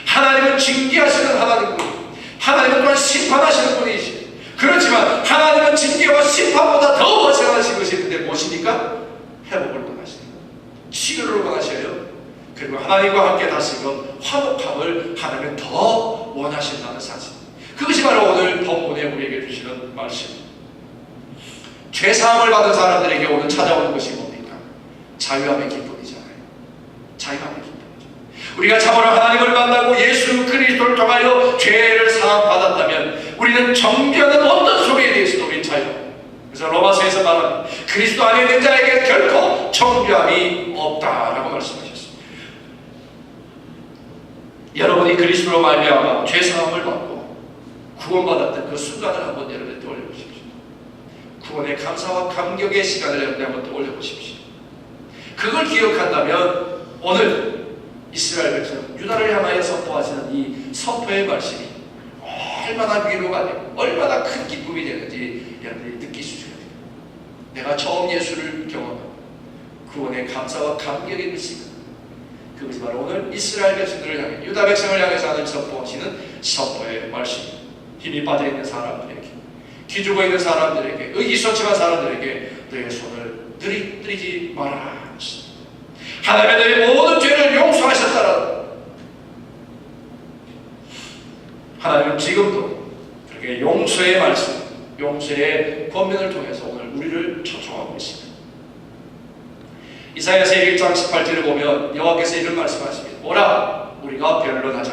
하나님은 징계하시는 하나님이고 하나님은 또한 심판하시는 분이시죠. 그렇지만 하나님은 징계와 심판보다 더 원하시는 것이 있는데 무엇입니까? 회복을 원하시는, 치유를 원하셔요. 그리고 하나님과 함께 다시금 화목함을 하나님은 더 원하신다는 사실. 그것이 바로 오늘 본문에 우리에게 주시는 말씀입니다. 죄사함을 받은 사람들에게 오늘 찾아오는 것이 뭡니까? 자유함의 기쁨이잖아요. 자유함의 기쁨이죠. 우리가 참으로 하나님을 만나고 예수 그리스도를 통하여 죄를 사함받았다면 우리는 정죄하는 어떤 소리에 대해서도 우리는 자유합니다. 그래서 로마서에서 말하는 그리스도 안에 있는 자에게 결코 정죄함이 없다라고 말씀하셨습니다. 여러분이 그리스도로 말미암아 죄사함을 받고 구원받았던 그 순간을 한번 여러분이 떠올려보십시오. 구원의 감사와 감격의 시간을 여러분이 한번 떠올려보십시오. 그걸 기억한다면 오늘 이스라엘 백성 유다를 향하여 선포하시는 이 선포의 말씀이 얼마나 위로가 되고 얼마나 큰 기쁨이 되는지 여러분이 느낄 수 있어요. 내가 처음 예수를 경험하고 구원의 감사와 감격의 그 시간, 그것이 바로 오늘 이스라엘 백성들을 향해, 유다 백성을 향해서 하나님 선포하시는 선포의 말씀입니다. 힘이 빠져있는 사람들에게, 기죽어 있는 사람들에게, 의기소침한 사람들에게 너의 손을 들이지 마라. 하나님의 너의 모든 죄를 용서하셨다라. 하나님은 지금도 그렇게 용서의 말씀, 용서의 권면을 통해서 오늘 우리를 초청하고 있습니다. 이사야서 1장 18절을 보면 여호와께서 이런 말씀하십니다. 오라 우리가 변론하자.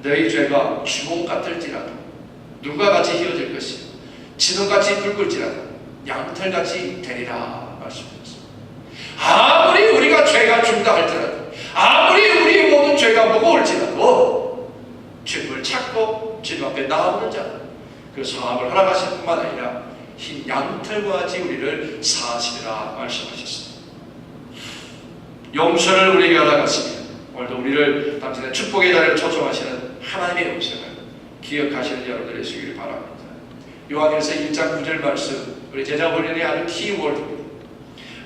너희 죄가 주몽 같을지라도 눈과 같이 휘어질 것이요 진홍같이 붉을지라도 양털같이 되리라 말씀하셨습니다. 아무리 우리가 죄가 중다 할지라도, 아무리 우리의 모든 죄가 무거울지라도 죄를 찾고 주님 앞에 나오는 자, 그 사함을 허락하실 뿐만 아니라 흰 양털과 같이 우리를 사하시리라 말씀하셨습니다. 용서를 우리에게 허락하시며 오늘도 우리를 당신의 축복의 자리를 초청하시는 하나님의 용서를 기억하시는 여러분들의 되시기를 바랍니다. 요한일서 1장 9절 말씀, 우리 제자훈련의 아주 키워드입니다.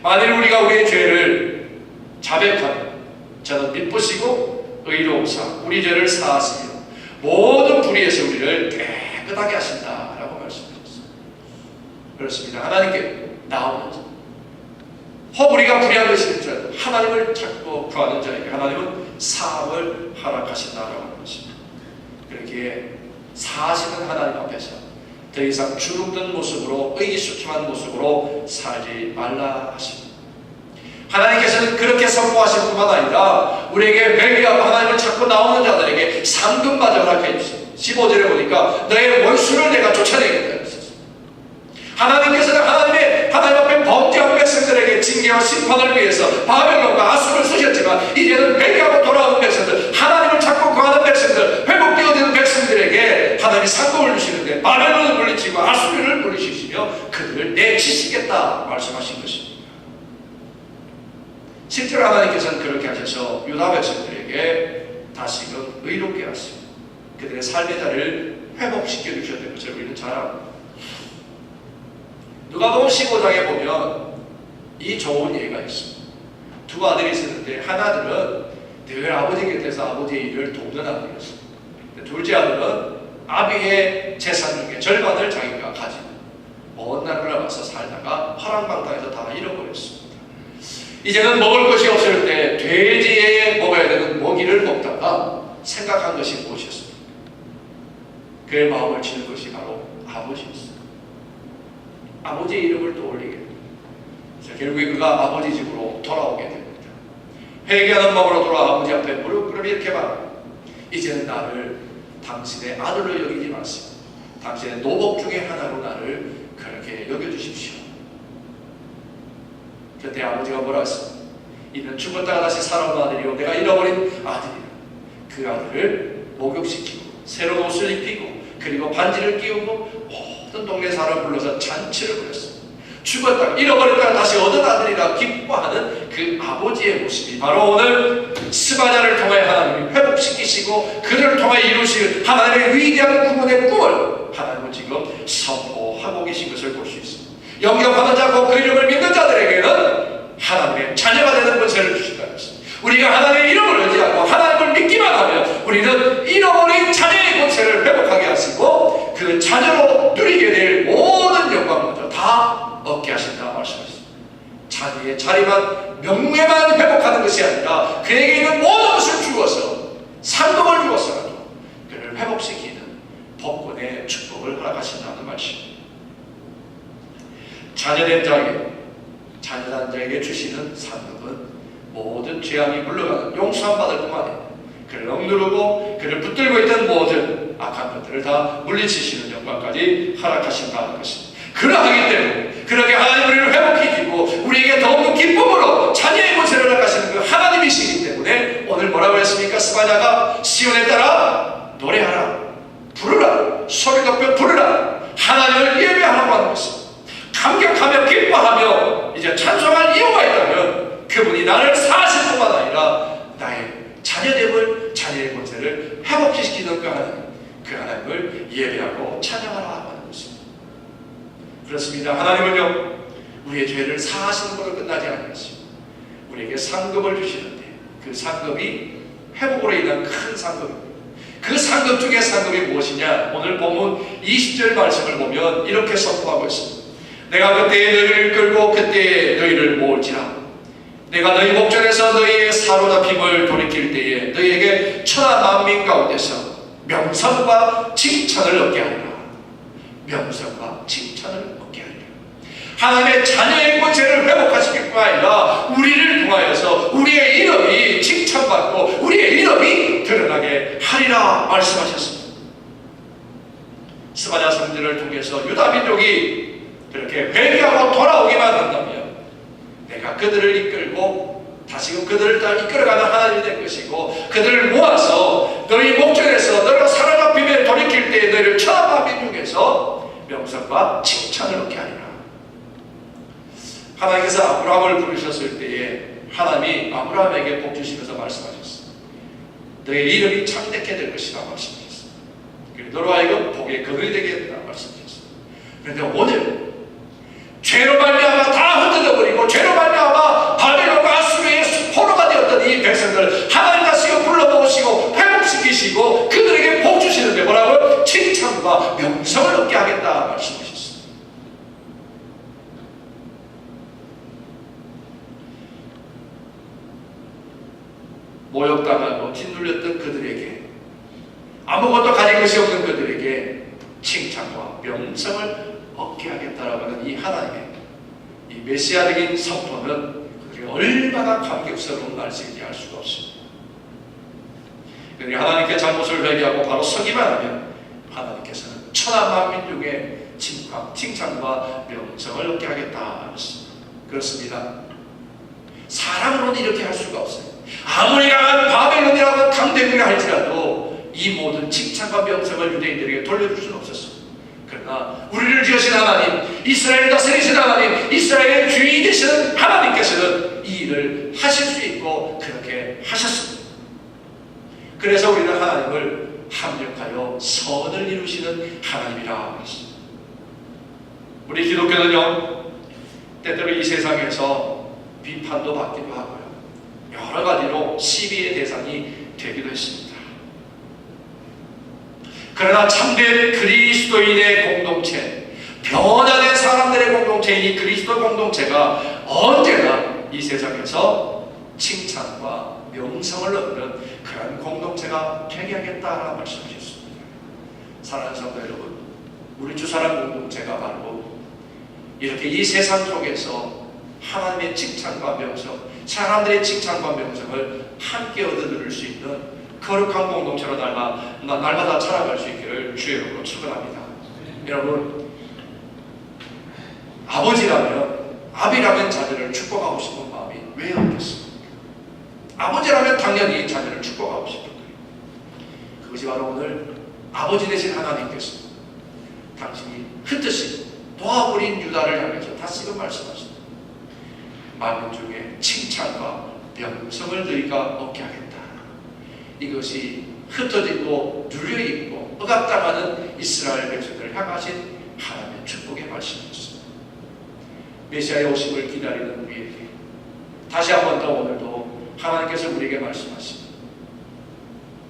만일 우리가 우리의 죄를 자백하면 저는 미쁘시고 의로우사 우리 죄를 사하시며 모든 불의에서 우리를 깨끗하게 하신다라고 말씀하셨습니다. 그렇습니다. 하나님께 나오는 자, 혹 우리가 불의한 것이 있더라도 하나님을 찾고 구하는 자에게 하나님은 사함을 허락하신다라고 하는 것입니다. 그렇게 사하시는 하나님 앞에서 더 이상 주눅든 모습으로, 의기소침한 모습으로 살지 말라 하십니다. 하나님께서는 그렇게 선포하실 뿐만 아니라 우리에게 매기하고 하나님을 찾고 나오는 자들에게 상급마저 허락해 주십니다. 15절에 보니까 너의 원수를 내가 쫓아내겠다. 하나님께서는 하나님 앞에 범죄한 백성들에게 징계와 심판을 위해서 바벨론과 아수를 쓰셨지만 이제는 회개하고 돌아오는 백성들, 하나님을 찾고 구하는 백성들, 회복되어지는 백성들에게 하나님이 상급을 주시는데 바벨론을 물리치고 내치시겠다 말씀하신 것입니다. 실제로 하나님께서는 그렇게 하셔서 유다 백성들에게 다시금 의롭게 하시고 그들의 삶의 자리를 회복시켜 주셨다는 것을 우리는 잘 압니다. 누가복음 15장에 보면 이 좋은 예가 있습니다. 두 아들이 있었는데 한 아들은 늘 아버지 곁에서 아버지의 일을 돕는 아들이었습니다. 둘째 아들은 아비의 재산 중에 절반을 자기가 가지고 먼 나라를 가서 살다가 허랑방탕에서 다 잃어버렸습니다. 이제는 먹을 것이 없을 때 돼지에 먹어야 되는 먹이를 먹다가 생각한 것이 무엇이었습니까? 그의 마음을 치는 것이 바로 아버지였습니다. 아버지의 이름을 떠올리게 됩니다. 결국에 그가 아버지 집으로 돌아오게 됩니다. 회개하는 마음으로 돌아와 아버지 앞에 무릎 꿇으며 이렇게 말합니다. 이제는 나를 당신의 아들로 여기지 마시고 당신의 노복 중에 하나로 나를 그렇게 여겨주십시오. 그때 아버지가 뭐라 했습니까? 이는 죽었다가 다시 살아온 아들이요 내가 잃어버린 아들이라. 그 아들을 목욕시키고 새로운 옷을 입히고 그리고 반지를 끼우고 모든 동네 사람을 불러서 잔치를 벌였습니다. 죽었다가 잃어버렸다가 다시 얻은 아들이라 기뻐하는 그 아버지의 모습이 바로 오늘 스바냐를 통해 하나님이 회복시키시고 그들을 통해 이루실 하나님의 위대한 구원의 꿈을 하나님은 지금 선포하고 계신 것을 볼 수 있습니다. 영접하는 자고 그 이름을 믿는 자들에게는 하나님의 자녀가 되는 것을 주신다는 것입니다. 우리가 하나님의 이름을 의지하고 하나님을 믿기만 하면 우리는 잃어버린 자녀의 권세를 회복하게 하시고 그 자녀로 누리게 될 모든 영광마저 다 얻게 하신다 말씀하셨습니다. 자녀의 자리만 명예만 회복하는 것이 아니라 그에게 있는 모든 것을 주어서 상급을 주어서라도 그를 회복시키는 복권의 축복을 허락하신다는 말씀입니다. 자녀된 자에게 주시는 상급은 모든 죄악이 물러가는 용서함 받을 뿐만 아니라 그를 억누르고 그를 붙들고 있던 모든 악한 것들을 다 물리치시는 영광까지 허락하신다는 것입니다. 그러하기 때문에 그렇게 하나님 우리를 회복시키고 우리에게 더욱더 기쁨으로 자녀의 권세를 허락하시는 그 하나님이시기 때문에 오늘 뭐라고 했습니까? 스바냐가 시온에 따라 노래하라, 부르라, 소리 높여 부르라, 하나님을 예배하라고 하는 것입니다. 감격하며 기뻐하며 이제 찬송할 이유가 있다면 그분이 나를 사실 뿐만 아니라 나의 자녀됨을, 자녀의 권세를 회복시키는 그 하나님을 예배하고 찬양하라 하는 것입니다. 그렇습니다. 하나님은요 우리의 죄를 사하시는 것으로 끝나지 않으시고 우리에게 상급을 주시는데 그 상급이 회복으로 인한 큰 상급입니다. 그 상급 중에 상급이 무엇이냐? 오늘 본문 20절 말씀을 보면 이렇게 선포하고 있습니다. 내가 그때에 너희를 끌고 그때에 너희를 모을지라. 내가 너희 목전에서 너희의 사로잡힘을 돌이킬 때에 너희에게 천하 만민 가운데서 명성과 칭찬을 얻게 하리라. 명성과 칭찬을 얻게 하리라. 하나님의 자녀의 권세를 회복하시길 뿐 아니라 우리를 통하여서 우리의 이름이 칭찬받고 우리의 이름이 드러나게 하리라 말씀하셨습니다. 스바냐 성전을 통해서 유다 민족이 그렇게 회개하고 돌아오기만 한다면 내가 그들을 이끌고 다시금 그들을 다 이끌어가는 하나님이 될 것이고 그들을 모아서 너희 목전에서 너희가 사로잡힘에 돌이킬 때에 너희를 천하 만민 중에서 명성과 칭찬을 얻게 하리라. 하나님께서 아브라함을 부르셨을 때에 하나님이 아브라함에게 복 주시면서 말씀하셨습니다. 너의 이름이 창대케 될 것이라 말씀하셨습니다. 그리고 너로 하여금 복의 근원이 되겠다 말씀하셨습니다. 그런데 오늘 죄로 말미암아 다 흔들려버리고 죄로 말미암아 바벨론과 아수르의 포로가 되었던 이 백성들 하나님 다시금 불러모으시고 회복시키시고 그들에게 복 주시는데 뭐라고요? 칭찬과 명성을 얻게 하겠다 말씀하셨습니다. 모욕당하고 짓눌렸던 그들에게 아무것도 가진 것이 없는 그들에게 칭찬과 명성을 얻게 하겠다라고 하는 이 하나님의 이 메시아적인 선포는 그들이 얼마나 감격스러운 말씀인지 알 수가 없습니다. 그들이 하나님께 잘못을 회개하고 바로 서기만 하면 하나님께서는 천하 만민 중에 칭찬과 명성을 얻게 하겠다 하셨습니다. 그렇습니다. 사람으로는 이렇게 할 수가 없어요. 아무리 강한 바벨론이라고 강대국이라 할지라도 이 모든 칭찬과 명성을 유대인들에게 돌려줄 수는 없었습니다. 그러나 우리를 지으신 하나님, 이스라엘을 다스리시는 하나님, 이스라엘의 주인이 되시는 하나님께서는 이 일을 하실 수 있고 그렇게 하셨습니다. 그래서 우리는 하나님을 합력하여 선을 이루시는 하나님이라 했습니다. 우리 기독교는요, 때때로 이 세상에서 비판도 받기도 하고요, 여러 가지로 시비의 대상이 되기도 했습니다. 그러나 참된 그리스도인의 공동체, 변화된 사람들의 공동체인 이 그리스도 공동체가 언제나 이 세상에서 칭찬과 명성을 얻는 그런 공동체가 되게 하겠다라는 말씀하셨습니다. 사랑하는 성도 여러분, 우리 주사랑 공동체가 바로 이렇게 이 세상 속에서 하나님의 칭찬과 명성, 사람들의 칭찬과 명성을 함께 얻어들을 수 있는 거룩한 공동체로 날마다 살아갈 수 있기를 주의 이름으로 축원합니다. 여러분, 아비라면 자녀를 축복하고 싶은 마음이 왜 없겠습니까? 아버지라면 당연히 자녀를 축복하고 싶은 거예요. 그것이 바로 오늘 아버지 되신 하나님께서 당신이 흩으신 도와버린 유다를 향해서 다시금 말씀하십니다. 만민 중에 칭찬과 명성을 너희가 얻게 하겠다. 이것이 흩어지고 눌려있고 억압당하는 이스라엘 백성들을 향하신 하나님의 축복의 말씀이었습니다. 메시아의 오심을 기다리는 우리에게 다시 한 번 더 오늘도 하나님께서 우리에게 말씀하십니다.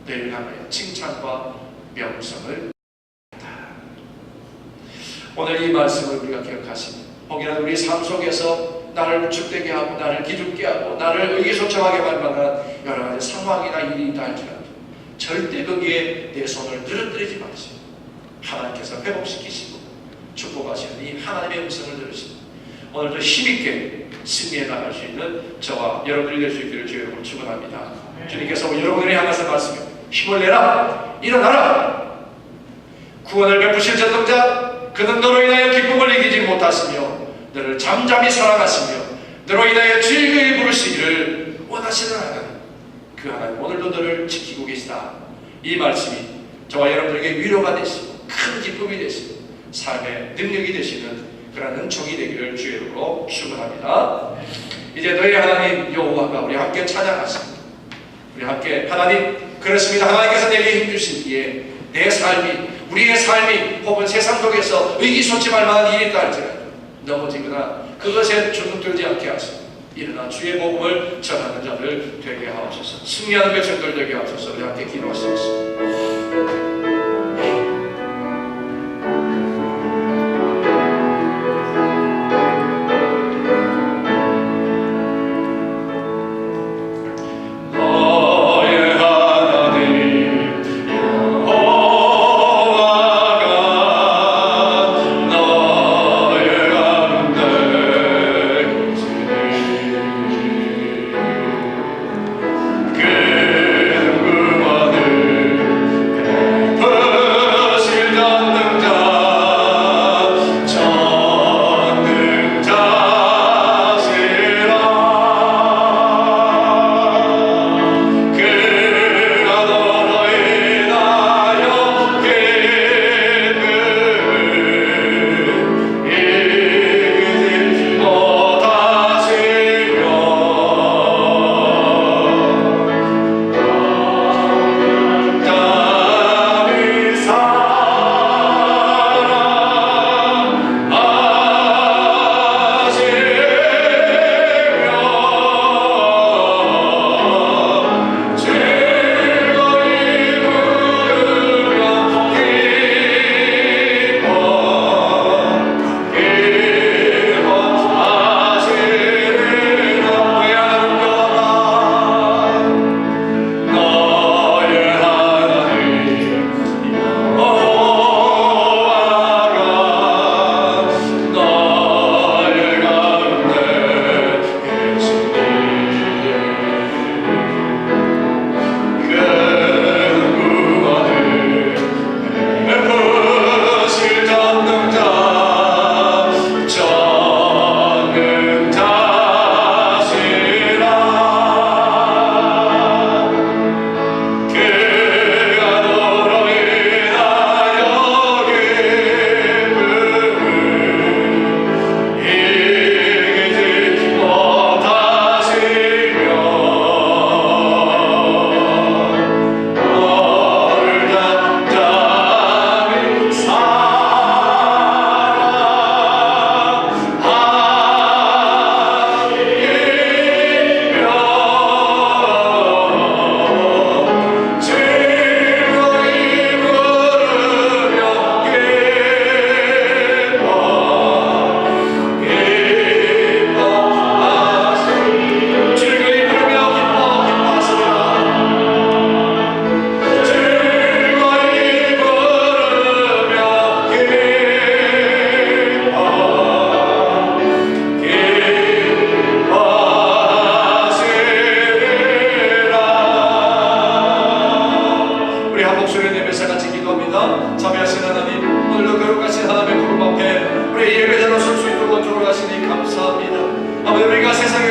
너희를 향하여 칭찬과 명성을 받다. 오늘 이 말씀을 우리가 기억하시면 혹여나 우리 삶 속에서 나를 주되게 하고 나를 기죽게 하고 나를 의기소침하게 할 만한 여러 가지 상황이나 일이 있다 할지라도 절대 거기에 내 손을 늘어뜨리지 마시고 하나님께서 회복시키시고 축복하시는 이 하나님의 음성을 들으시고 오늘도 힘있게 승리해 나갈 수 있는 저와 여러분들이 될 수 있기를 주의 이름으로 축원합니다. 주님께서 여러분을 향해서 말씀해 힘을 내라, 일어나라. 구원을 베푸실 전능자, 그는 너로 인하여 기쁨을 이기지 못하시며 너를 잠잠히 사랑하시며 너로 인하여 즐거이 부르시기를 원하시는 하나님, 그 하나님 오늘도 너를 지키고 계시다. 이 말씀이 저와 여러분들에게 위로가 되시고 큰 기쁨이 되시고 삶의 능력이 되시는 그런 은총이 되기를 주의 이름으로 축원합니다. 이제 너희 하나님 여호와가 우리 함께 찬양하십니다. 우리 함께 하나님, 그렇습니다. 하나님께서 내게 힘주시기에 내 삶이, 우리의 삶이 혹은 세상 속에서 의기소침할 만한 일이 있다 할지라도 넘어지거나 그것에 주눅들지 않게 하시고 일어나 주의 복음을 전하는 자들 되게 하옵소서. 승리하는 백성들 되게 하옵소서. 우리 함께 기도하시겠습니다. 그 누구와는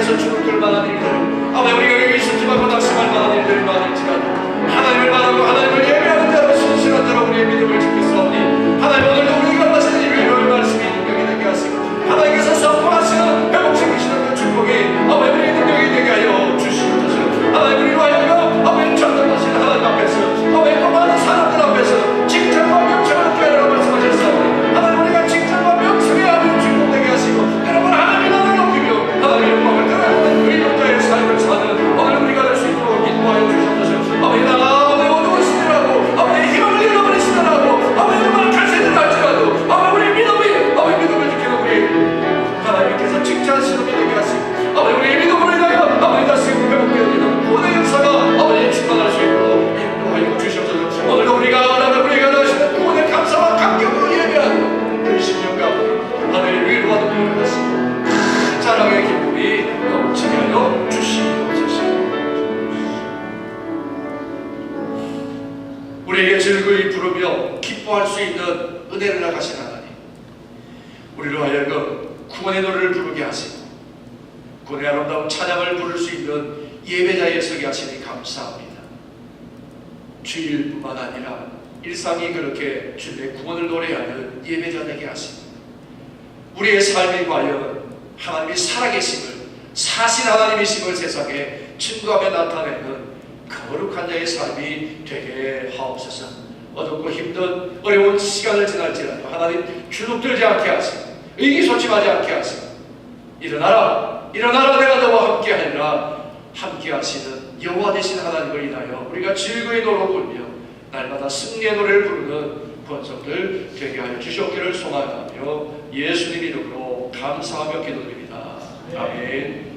하나님께서 주눅들 만한 일들, 아버지 우리가 여기 있을지 말고 낙심할 만한 일들이 많을지라도 하나님을 만하고 하나님을 예배하는 자로 신실한 자로 우리의 믿음을 지켰사오니 하나님 오늘도 우리가 마시는 이 위로의 말씀이 능력이 되게 하시고 하나님께서 선포하시는 회복시키시는 그 축복이 아버지 우리의 능력이 되게 하여 주시옵소서. 하나님 우리로 하여금 아버지 전능하신 하나님 앞에서 아버지 또 많은 사람들 앞에서 칭찬과 명칭을 얻게 하라고 말씀하셨사오니 하나님 우리가 칭찬과 명칭에 아버지 주목되게 하시고 여러분 하나님의 나라를 높이며 하나님의 영광을 따라가는 의롭자의 삶을 사는 오늘 우리가 될 수 있도록 인도하여 주시옵소서. 아버지 아버지 어두운 시대라고 아버지 희망을 잃어버린 시대라고 아버지 얼마나 갈세를 할지라도 아버지 우리의 믿음이 아버지 믿음을 지키는 우리 하나님께서 칭찬하시는 믿음이 하시고 아버지 우리의 믿음으로 인하여 아버지 다시 회복되어지는 구원의 역사가 아버지 충만할 수 있도록 인도하여 주시옵소서. 오늘도 우리가 하나님을 하시는 구원의 감사와 감격으로 예배하는 그 10년 가운데 하나님의 위로와 능력을 하시고 자랑의 기쁨이 넘치게 하여 주시옵소서. 우리에게 즐거이 부르며 기뻐할 수 있는 은혜를 나가신 하나님, 우리로 하여금 구원의 노래를 부르게 하시고 구원의 아름다운 찬양을 부를 수 있는 예배자에 서게 하시니 감사합니다. 주일뿐만 아니라 일상이 그렇게 주님의 구원을 노래하는 예배자 되게 하시고 우리의 삶에 과연 하나님이 살아계심을 사실 하나님이심을 세상에 증거하며 나타내는 거룩한 자의 삶이 되게 하옵소서. 어둡고 힘든 어려운 시간을 지날지라도 하나님 주눅들지 않게 하시고 의기소침하지 않게 하시고 일어나라 일어나라 내가 너와 함께하리라 함께 하시는 여호와 되신 하나님을 인하여 우리가 즐거이 노래 부르며 날마다 승리의 노래를 부르는 권속들 되게 하여 주시옵기를 소망하며 예수님 이름으로 감사하며 기도드립니다. 아멘.